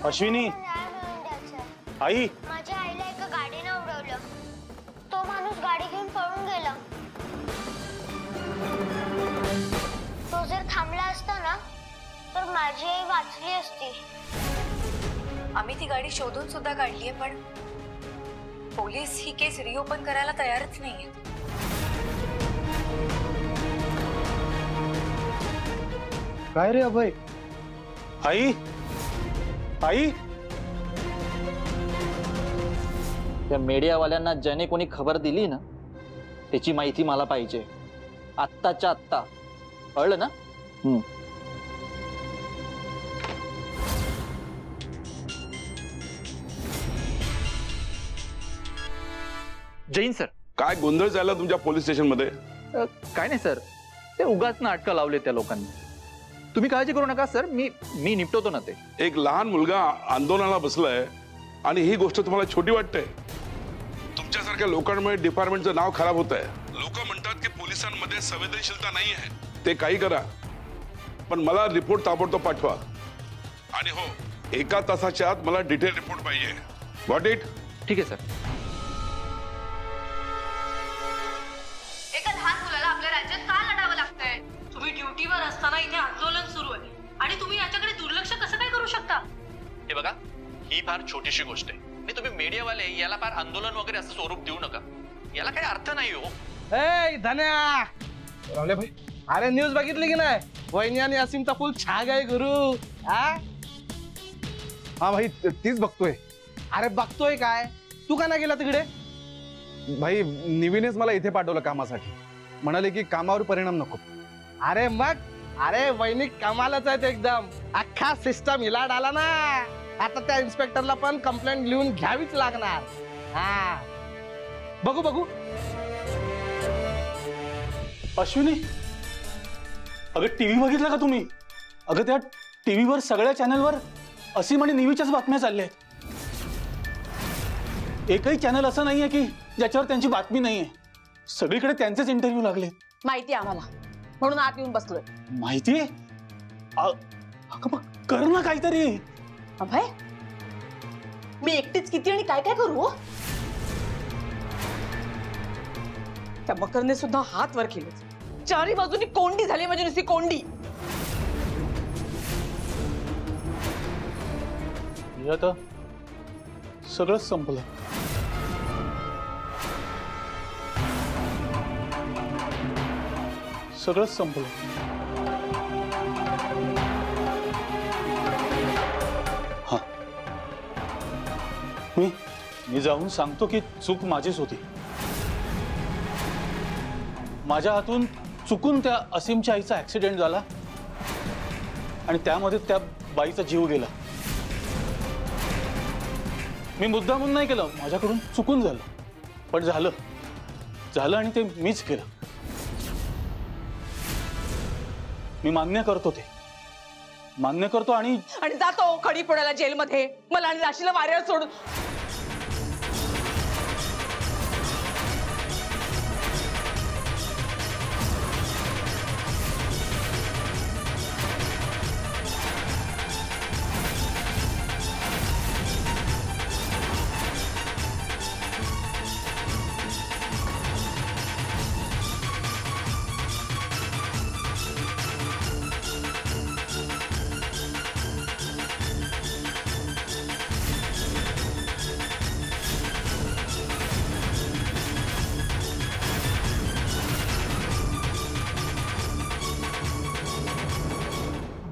अश्विनी आई, माझ्या आईला एका गाडीने उडवलं. तो माणूस गाडी घेऊन पळून गेला. तो जर थांबला असता ना तर माझी आई वाचली असती. आम्ही ती गाडी शोधून सुद्धा काढलीये, पण पोलीस ही केस रिओपन करायला तयारच नाहीये. काय रे अभय? आई, आई, त्या मीडियावाल्यांना ज्याने कोणी खबर दिली ना त्याची माहिती मला पाहिजे, आत्ताच्या आत्ता. कळलं ना? जैन सर, काय गोंधळ झाला तुमच्या पोलीस स्टेशन मध्ये? काय नाही सर, ते उगाच नाटकं लावले त्या लोकांनी. तुम्ही काळजी करू नका सर, मी निपटवतो ना ते. एक लहान मुलगा आंदोलनाला बसलाय आणि ही गोष्ट तुम्हाला छोटी वाटते? तुमच्यासारख्या लोकांमुळे डिपार्टमेंटचं नाव खराब होत आहे. लोक म्हणतात की पोलिसांमध्ये संवेदनशीलता नाही आहे. ते काही करा, पण मला रिपोर्ट ताबडतोब पाठवा. आणि हो, 1 तासाच्या आत मला डिटेल रिपोर्ट पाहिजे. Got it? ठीक आहे सर. एका लहान मुलाला आपल्या राज्यात का लढावं लागतंय? तुम्ही ड्युटीवर असताना इथे आंदोलन सुरू आहे आणि तुम्ही याच्याकडे दुर्लक्ष कसं काय करू शकता? हे बघा, ही फार छोटीशी गोष्ट आहे आणि तुम्ही मीडियावाले याला फार आंदोलन वगैरे असं स्वरूप देऊ नका. याला काही अर्थ नाही हो. ए धन्या, रावले भाई, अरे न्यूज बघितली की नाही? वहिनी आणि असीमचा फुल छाग आहे गुरु. हा भाई, तीच बघतोय. अरे बघतोय काय, तू का नाही गेला तिकडे? भाई, निवीनेच मला इथे पाठवलं कामासाठी. म्हणाले की कामावर परिणाम नको. अरे मग, अरे वहिनी कमालच आहेत एकदम. अख्खा सिस्टम हिला डाला ना. आता त्या इन्स्पेक्टरला पण कंप्लेंट लिहून घ्यावीच लागणार. हा, बघू बघू. अश्विनी, अगं टीव्ही बघितला का तुम्ही? अगं त्या टीव्हीवर सगळ्या चॅनलवर असीम आणि निवीच्याच बातम्या चालल्या आहेत. एकही चॅनल असं नाहीये की ज्याच्यावर त्यांची बातमी नाहीये. सगळीकडे त्यांचेच इंटरव्ह्यू लागले. माहिती आम्हाला, म्हणून आत येऊन बसलोय. माहितीये? अगं मग कर ना काहीतरी. अभय, मी एकटीच किती आणि काय काय करू? त्या बकरने सुद्धा हात वर केले. चारी बाजूनी कोंडी झाली, म्हणजे नुसती कोंडी. आता सगळंच संपलं. सगळंच संपलं. हा, मी जाऊन सांगतो की चूक माझीच होती. माझ्या हातून चुकून त्या असीमच्या आईचा ऍक्सिडेंट झाला आणि त्यामध्ये त्या बाईचा जीव गेला. मी मुद्दामून नाही केलं, माझ्याकडून चुकून झालं. पण झालं आणि ते मीच केलं. मी मान्य करतो, ते मान्य करतो आणि जातो खडी फोडायला जेलमध्ये. मला आणि राशीला वाऱ्यावर सोडून.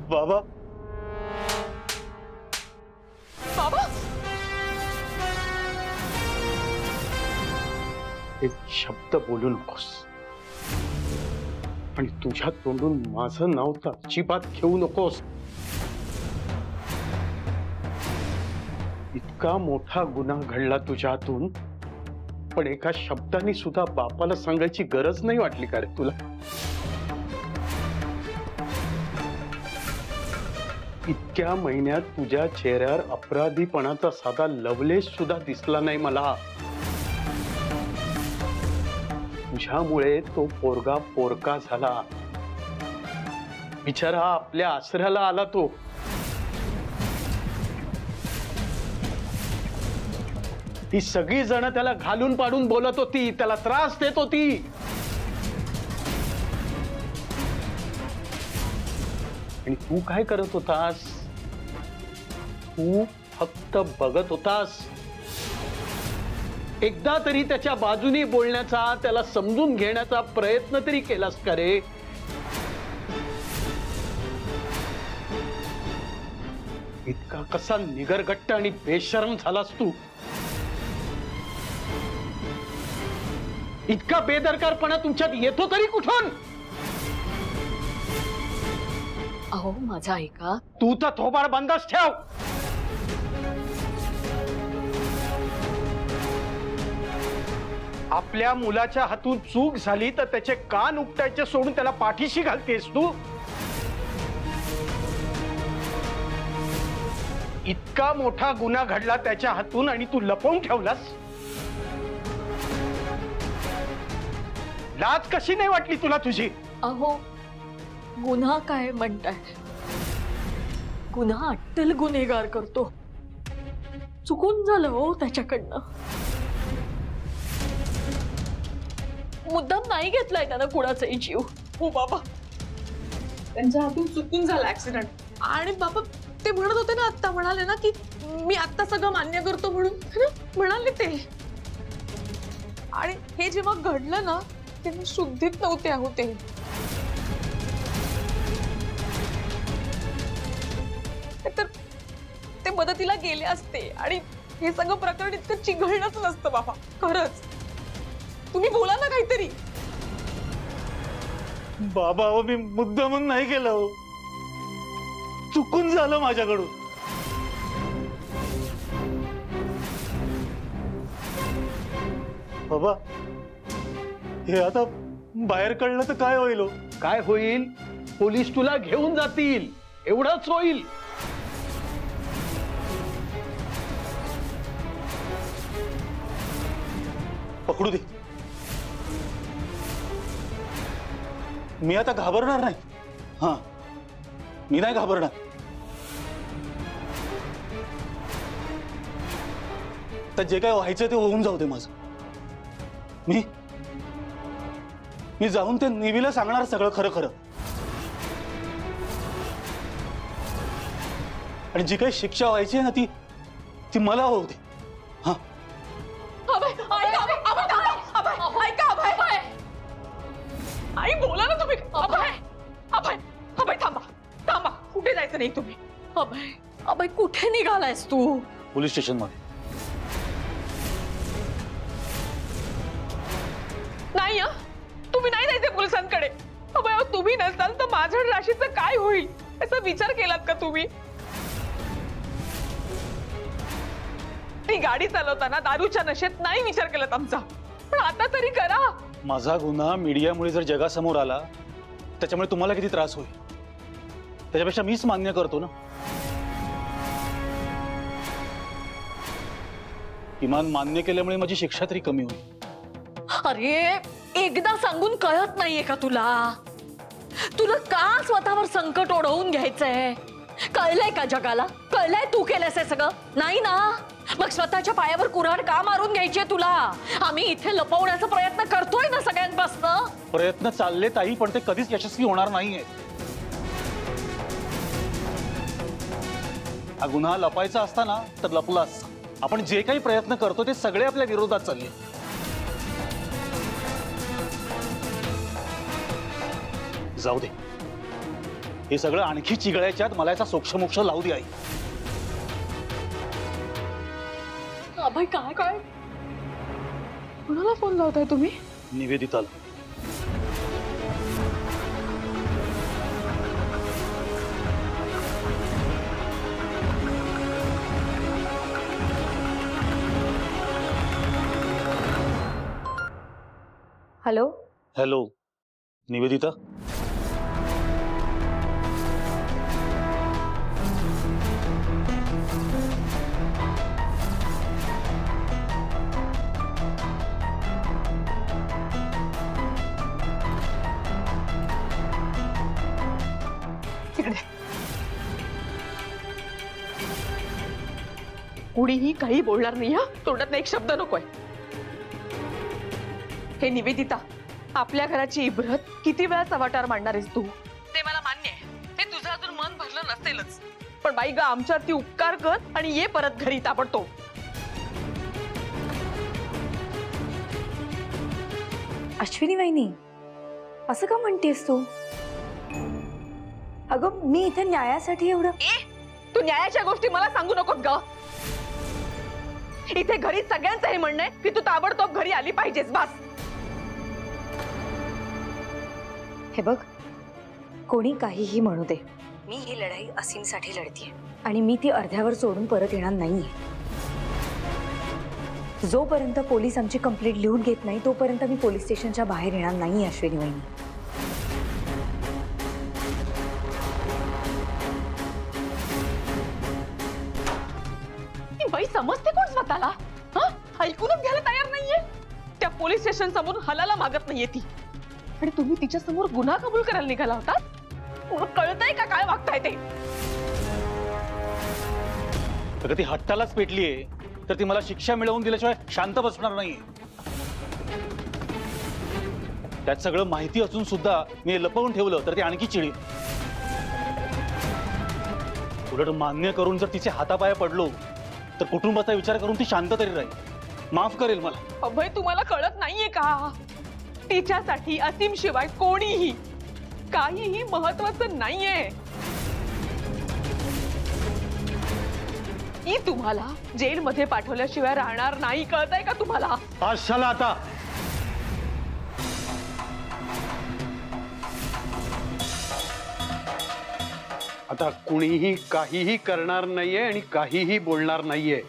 बाबा, बाबा, एक शब्द बोलू नकोस आणि तुझ्या तोंडून माझं नाव तर अजिबात घेऊ नकोस. इतका मोठा गुन्हा घडला तुझ्या हातून, पण एका शब्दाने सुद्धा बापाला सांगायची गरज नाही वाटली का रे तुला? इतक्या महिन्यात तुझ्या चेहऱ्यावर अपराधीपणाचा साधा लवलेश सुद्धा दिसला नाही मला. तुझ्यामुळे तो पोरगा पोरका झाला. बिचारा आपल्या आसऱ्याला आला तो. ही सगळी जण त्याला घालून पाडून बोलत होती, त्याला त्रास देत होती. आणि तू काय करत होतास? तू फक्त बघत होतास. एकदा तरी त्याच्या बाजूने बोलण्याचा, त्याला समजून घेण्याचा प्रयत्न तरी केलास का रे? इतका कसा निगरगट्ट आणि बेशरम झालास तू? इतका बेदरकारपणा तुमच्यात येतो तरी कुठून? अहो माझा ऐका. तू तर थोबाड बंदच ठेव. आपल्या मुलाच्या हातून चूक झाली तर त्याचे कान उपटायचे सोडून त्याला पाठीशी घालतेस तू. इतका मोठा गुन्हा घडला त्याच्या हातून आणि तू लपवून ठेवलास. लाज कशी नाही वाटली तुला तुझी? अहो गुन्हा काय म्हणताय? गुन्हा अट्टल गुन्हेगार करतो. चुकून झालं हो त्याच्याकडनं. मुद्दाम नाही घेतलाय त्यानं कुणाचाही जीव. हो बाबा, त्यांच्या हातून चुकून झाला ऍक्सिडेंट. आणि बाबा ते म्हणत होते ना, आता म्हणाले ना की मी आता सगळं मान्य करतो म्हणून, म्हणाले ते. आणि हे जेव्हा घडलं ना तेव्हा शुद्धीत नव्हते आहो ते. तर ते मदतीला गेले असते आणि हे सगळं प्रकरण इतकं चिघळलंच नसतं बाबा. खरंच तुम्ही बोला ना काहीतरी. बाबा हो, मी मुद्दामून नाही केलं हो, चुकून झालं माझ्याकडून. बाबा हे आता बाहेर कळलं तर काय होईल हो? काय होईल? पोलीस तुला घेऊन जातील, एवढंच होईल. पकडू दे, मी आता घाबरणार नाही. हा, मी नाही घाबरणार. तर जे काय व्हायचं ते होऊन जाऊ दे माझं. मी जाऊन ते निवीला सांगणार सगळं खरं खरं. आणि जी काही शिक्षा व्हायची आहे ना ती मला होऊ दे. हा आई बोला ना तुम्ही. अभय अभय अभय थांबा थांबा, कुठे जायचं नाही तुम्ही. अभय अभय कुठे निघालायस तू? पोलीस स्टेशन मध्ये. नाही तुम्ही नाही जायचे पोलिसांकडे. अभय तुम्ही नसाल तर माझ्या राशीचं काय होईल याचा विचार केलात का तुम्ही? ती गाडी चालवताना दारूच्या नशेत नाही विचार केलात आमचा, पण आता तरी करा. माझा गुन्हा मीडियामुळे जर जगासमोर आला त्याच्यामुळे तुम्हाला किती त्रास होईल, त्याच्यापेक्षा मीच मान्य करतो ना. किमान मान्य केल्यामुळे माझी शिक्षा तरी कमी होईल. अरे एकदा सांगून कळत नाहीये का तुला? तुला का स्वतःवर संकट ओढवून घ्यायचंय? कळलंय का जगाला? कळलंय तू केलंस हे सगळं? नाही ना, मग स्वतःच्या पायावर कुऱ्हाड का मारून घ्यायची तुला? आम्ही इथे लपवण्याचा प्रयत्न करतोय ना सगळ्यांपासून. प्रयत्न चालले ताई, पण ते कधीच यशस्वी होणार नाहीये. हा गुन्हा लपायचा असताना तर लपलाच. आपण जे काही प्रयत्न करतो ते सगळे आपल्या विरोधात चालले. जाऊ दे, हे सगळं आणखी चिघळायच्यात मला याचा सोक्षमोक्ष लावू दे आई. अभय काय काय कुणाला फोन लावताय तुम्ही? निवेदिताला. Hello hello Nivedita. कुणीही काही बोलणार नाही हा, तोंडात एक शब्द नकोय. हे निवेदिता, आपल्या घराची इब्रत किती वेळा चव्हाट्यावर मांडणार आहेस तू? ते मला मान्य आहे, हे तुझं अजून मन भरलं नसेलच, पण बाई ग आमच्यावरती उपकार कर आणि ये परत घरी ताबडतोब. अश्विनी वहिनी, असं का म्हणतेस तू? अगं मी इथे न्यायासाठी एवढं. तू न्यायाच्या गोष्टी मला सांगू नकोस ग. इथे घरी सगळ्यांचं हे म्हणणं आहे की तू ताबडतोब घरी आली पाहिजेस, बस. हे बघ, कोणी काहीही म्हणू दे, मी ही लढाई असीमसाठी लढतीये आणि मी ती अर्ध्यावर सोडून परत येणार नाहीये. जोपर्यंत पोलीस आमची कंप्लेंट लिहून घेत नाही तोपर्यंत मी पोलीस स्टेशनच्या बाहेर येणार नाही. अश्विनी वहिनी, बाई समजते कोण स्वतःला? ऐकूनच घ्यायला तयार नाहीये. त्या पोलीस स्टेशन समोर हलाला मागत नाहीये ती, आणि तुम्ही तिच्या समोर गुन्हा कबूल करायला निघाला होता. तुला कळतंय का काय वागताय ते? अगं ती हट्टालाच पेटलीये तर ती मला शिक्षा मिळवून दिल्याशिवाय शांत बसणार नाही. त्यात सगळं माहिती असून सुद्धा मी लपवून ठेवलं तर ती आणखी चिडी. उलट मान्य करून जर तिचे हातापाया पडलो तर कुटुंबाचा विचार करून ती शांत तरी राहील, माफ करेल मला. अभय, तुम्हाला कळत नाहीये का? तिच्यासाठी असीम शिवाय कोणीही काहीही महत्वाचं नाहीये. ती तुम्हाला जेलमध्ये पाठवल्याशिवाय राहणार नाही, कळतंय का तुम्हाला? आज चला आता. आता कुणीही काहीही करणार नाहीये आणि काहीही बोलणार नाहीये.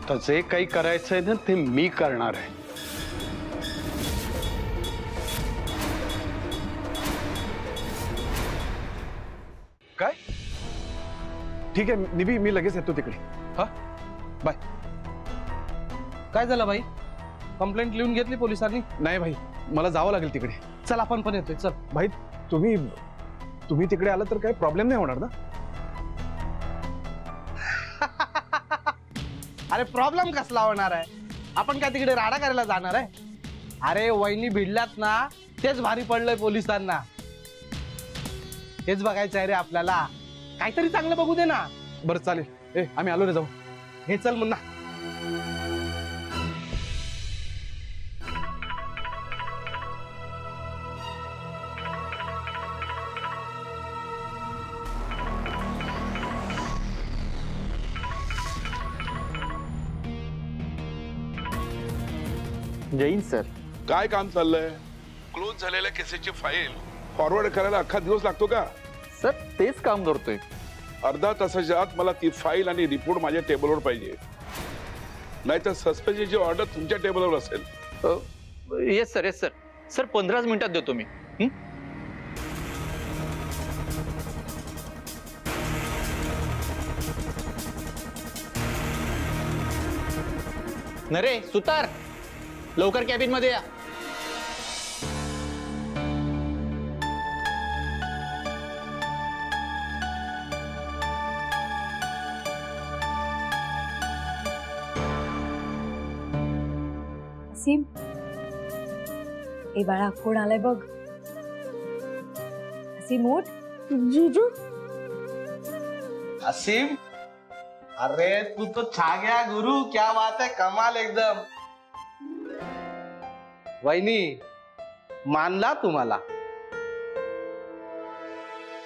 तर जे काही करायचंय ना ते मी करणार आहे. काय? ठीक आहे निवी, मी लगेच येतो तिकडे. हा बाय. काय झालं भाई? कंप्लेंट लिहून घेतली पोलिसांनी? नाही भाई, मला जावं लागेल तिकडे. चल आपण पण येतोय, चल. भाई तुम्ही तिकडे आलं तर काही प्रॉब्लेम नाही होणार ना? अरे प्रॉब्लेम कसला होणार आहे? आपण काय तिकडे राडा करायला जाणार आहे? अरे वहिनी भिडल्यात ना, तेच भारी पडलंय पोलिसांना. हेच बघायचं आहे रे आपल्याला. काहीतरी चांगलं बघू दे ना. बरं चालेल. आम्ही आलो रे, जाऊ. हे चल मुन्ना. जैन सर, काय काम चाललंय? क्लोज झालेल्या केसेसची फाईल फॉरवर्ड करायला अख्खा दिवस लागतो का? सर तेच काम करतोय. अर्धा तासाच्या आत मला ती फाईल आणि रिपोर्ट माझ्या टेबलवर पाहिजे, नाहीतर सस्पेन्शनची ऑर्डर तुमच्या टेबलवर असेल. Yes sir, yes sir. Sir 15 मिनिटात देतो मी. नरे सुतार, लवकर कॅबिन मध्ये या. असीम, ए बाळा कोण आलाय बघ. असीम उठ. जीजू, असीम, अरे तू तो छा गया गुरु, क्या बात है, कमाल एकदम. वहिनी मानला तुम्हाला.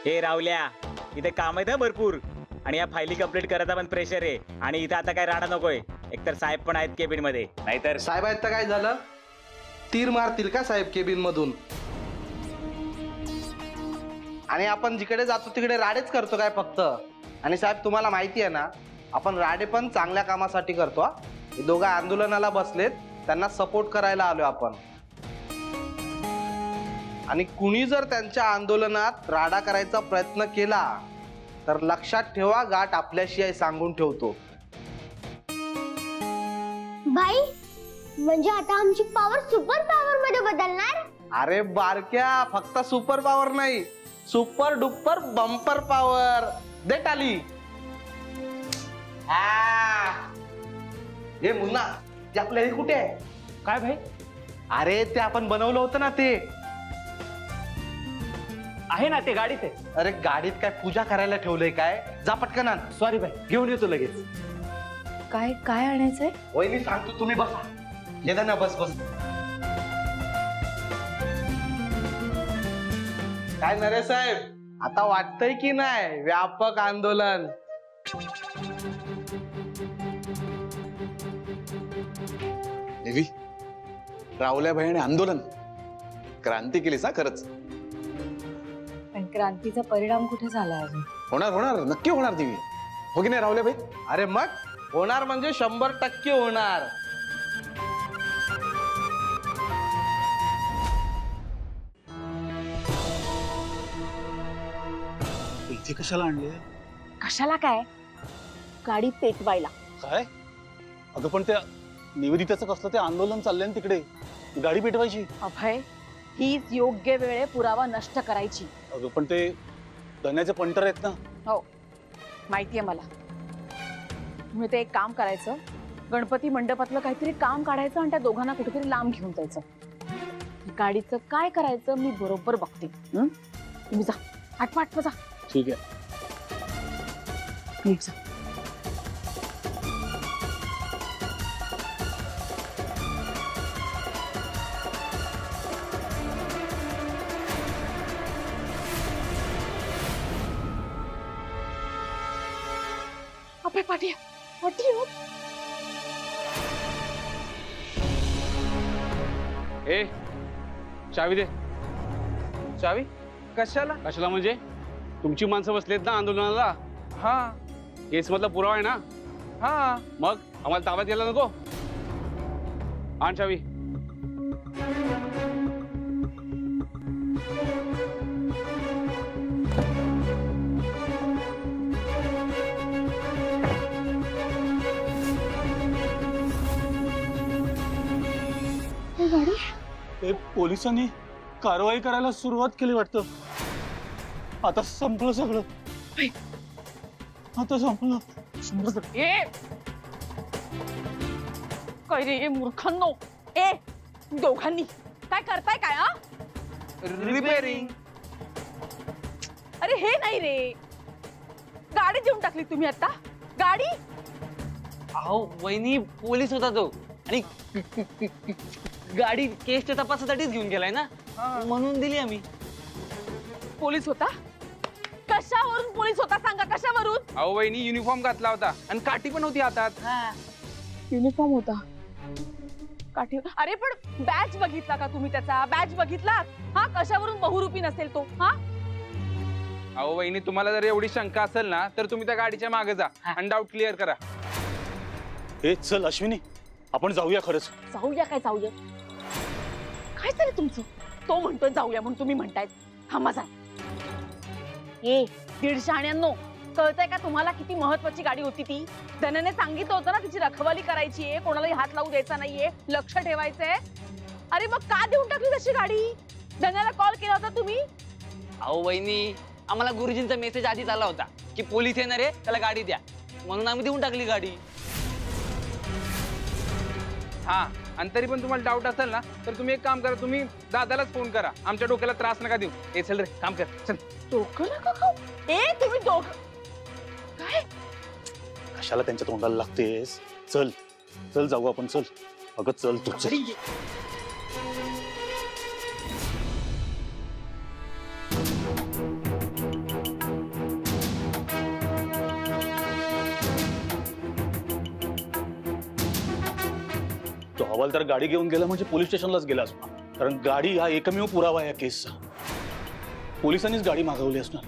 हे रावल्या, इथे काम आहेत भरपूर आणि या फायली कंप्लीट करायचा पण प्रेशर आहे. आणि इथे आता काय राहणार नकोय. एकतर साहेब पण आहेत केबिन मध्ये, नाहीतर साहेब आहेत तर काय झालं? तीर मारतील का साहेब केबिन मधून? आणि आपण जिकडे जातो तिकडे राडेच करतो काय फक्त? आणि साहेब तुम्हाला माहिती आहे ना, आपण राडे पण चांगल्या कामासाठी करतो. हे दोघं आंदोलनाला बसलेत, त्यांना सपोर्ट करायला आलोय आपण. आणि कुणी जर त्यांच्या आंदोलनात राडा करायचा प्रयत्न केला तर लक्षात ठेवा, गाठ आपल्याशी आहे सांगून ठेवतो. भाई म्हणजे आता आमची पॉवर सुपर पॉवर मध्ये बदलणार? अरे बारक्या, फक्त सुपर पॉवर नाही, सुपर डुपर बंपर पॉवर. दे टाली. हे मुन्ना, ते आपलं हे कुठे आहे? काय भाई? अरे ते आपण बनवलं होतं ना ते. आहे ना ते गाडीत आहे. अरे गाडीत काय पूजा करायला ठेवलंय काय? जा पटकन आण. सॉरी भाई, घेऊन येतो लगेच. काय काय आणायचंय? वहिनी सांगतो, तुम्ही बसा. येता ना, बस बस. काय नरे साहेब, आता वाटतंय की नाही व्यापक आंदोलन? देवी, रावल्याबाईने आंदोलन क्रांती केलीस ना खरंच. पण क्रांतीचा परिणाम कुठे झाला अजून? होणार होणार, नक्की होणार देवी. हो की नाही रावल्याबाई? अरे मग होणार म्हणजे 100% होणार. इथे कशाला आणले? कशाला काय? गाडी पेटवायला. काय? अगं पण त्या निवेदितेचं कसलं ते आंदोलन चाललंय ना तिकडे, गाडी पेटवायची. अभय, हीच योग्य वेळ आहे पुरावा नष्ट करायची. अगं पण ते धन्याचे पंटर आहेत ना. हो माहितीये मला. मी ते एक काम करायचं, गणपती मंडपातलं काहीतरी काम काढायचं आणि त्या दोघांना कुठेतरी लांब घेऊन जायचं. गाडीचं काय करायचं मी बरोबर बघते. तुम्ही जा, आठवा जा. ठीक आहे. नीट जा. अबे पाटिया, पाटिया. ए, चावी दे. चावी कशाला? कशाला म्हणजे? तुमची माणसं बसलेत ना आंदोलनाला. हा, केस मधला पुरावा आहे ना. हा, मग आम्हाला ताब्यात घ्यायला नको? आण चावी. ते पोलिसांनी कारवाई करायला सुरुवात केली वाटतं. आता संपलं सगळं. आता संपलं. काय रे मूर्खांनो, ए दोघांनी काय करताय काय? हा, रिपेअरिंग. अरे हे नाही रे, गाडी देऊन टाकली तुम्ही आता. गाडी? अहो वहिनी, पोलीस होता तो आणि गाडी केसच्या तपासासाठीच घेऊन गेलाय ना, म्हणून दिली आम्ही. पोलीस होता? कशावरून पोलीस होता सांगा, कशावरून? अहो वहिनी, युनिफॉर्म घातला होता आणि काठी पण होती हातात. युनिफॉर्म होता, काठी. अरे पण बॅच बघितला का तुम्ही त्याचा? बॅच बघितला? हा, कशावरून बहुरूपी नसेल तो? हा, अहो वहिनी, तुम्हाला जर एवढी शंका असेल ना तर तुम्ही त्या गाडीच्या मागे जा आणि डाऊट क्लिअर करा. हे चल अश्विनी, आपण जाऊया. खरंच जाऊया? काय जाऊया? काय चालेल तुमचं? तो म्हणतोय जाऊया म्हणून तुम्ही म्हणतायत थांबा जा. ए 150 कळतंय का तुम्हाला किती महत्वाची गाडी होती ती? धन्याने सांगितलं होतं ना तिची रखवाली करायची आहे, कोणालाही हात लावू द्यायचा नाहीये, लक्ष ठेवायचंय. अरे मग का देऊन टाकली तशी गाडी? धन्याला कॉल केला होता तुम्ही? अहो वहिनी, आम्हाला गुरुजींचा मेसेज आधीच आला होता की पोलीस येणार आहे, त्याला गाडी द्या, म्हणून आम्ही देऊन टाकली गाडी. हा, आणि तरी पण तुम्हाला डाऊट असेल ना तर तुम्ही एक काम करा, तुम्ही दादालाच फोन करा. आमच्या डोक्याला त्रास नका देऊ. ए चल रे, काम कर, चल. डोकं नका खाऊ. ए तुम्ही दोघं काय? कशाला त्यांच्या तोंडाला लागतेस? चल चल जाऊ आपण. चल अगं चल तू. चल. तो हवालदार गाडी घेऊन गेला म्हणजे पोलीस स्टेशनलाच गेला असणार, कारण गाडी हा एकमेव पुरावा आहे या केसचा. पोलिसांनीच गाडी मागवली असणार,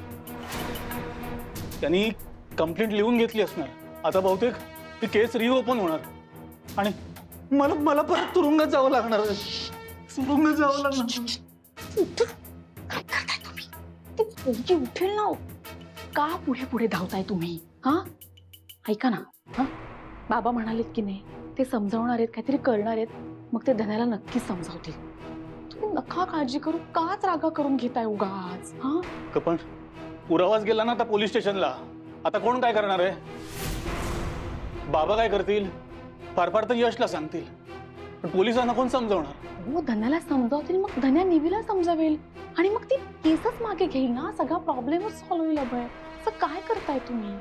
त्यांनी कंप्लेंट लिहून घेतली असणार. आता बहुतेक ती केस रिओपन होणार आणि मला मला परत तुरुंगात जावं लागणार. तुरुंगात जावं लागणार. काय करताय तुम्ही? ते पोरगी उठेल ना. का पुढे पुढे धावताय तुम्ही? हा, ऐका ना. हा, बाबा म्हणालेत की नाही ते समजावणार आहेत, काहीतरी करणार आहेत, मग ते धन्याला नक्कीच समजावतील. नका काळजी करू, काच रागा करून घेताय उगाच? हा पण पुरावाच गेला ना आता पोलीस स्टेशनला. आता कोण काय करणार आहे? बाबा काय करतील? फार फार तर यशला सांगतील, पण पोलिसांना कोण समजवणार? हो, धन्याला समजावतील, मग धन्या निवीला समजावेल आणि मग ती केसच मागे घेईल ना, सगळा प्रॉब्लेमच सॉल्व्ह होईल. अभय, असं काय करताय तुम्ही?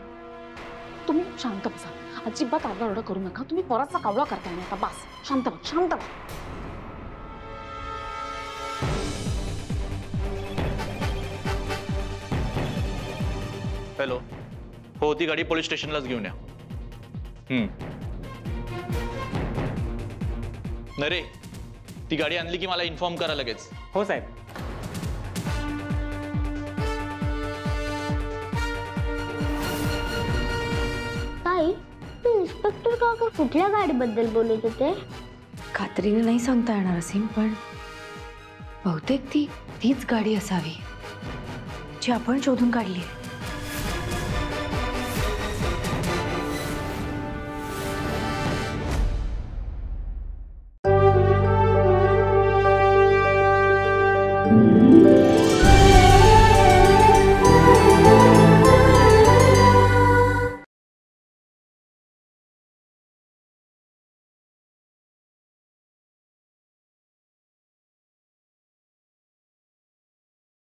तुम्ही शांत बसा, अजिबात आरडाओरडा करू नका. तुम्ही परतचा कावळा करताय ना आता. बस, शांत बस, शांत बस. हॅलो, हो ती गाडी पोलीस स्टेशनलाच घेऊन या. नाही रे, ती गाडी आणली की मला इन्फॉर्म करा लगेच. हो साहेब. ताई, तू इन्स्पेक्टर काका कुठल्या गाडीबद्दल बोलत होते? खात्रीने नाही सांगता येणार असीम, पण बहुतेक तीच गाडी असावी जी आपण शोधून काढली आहे.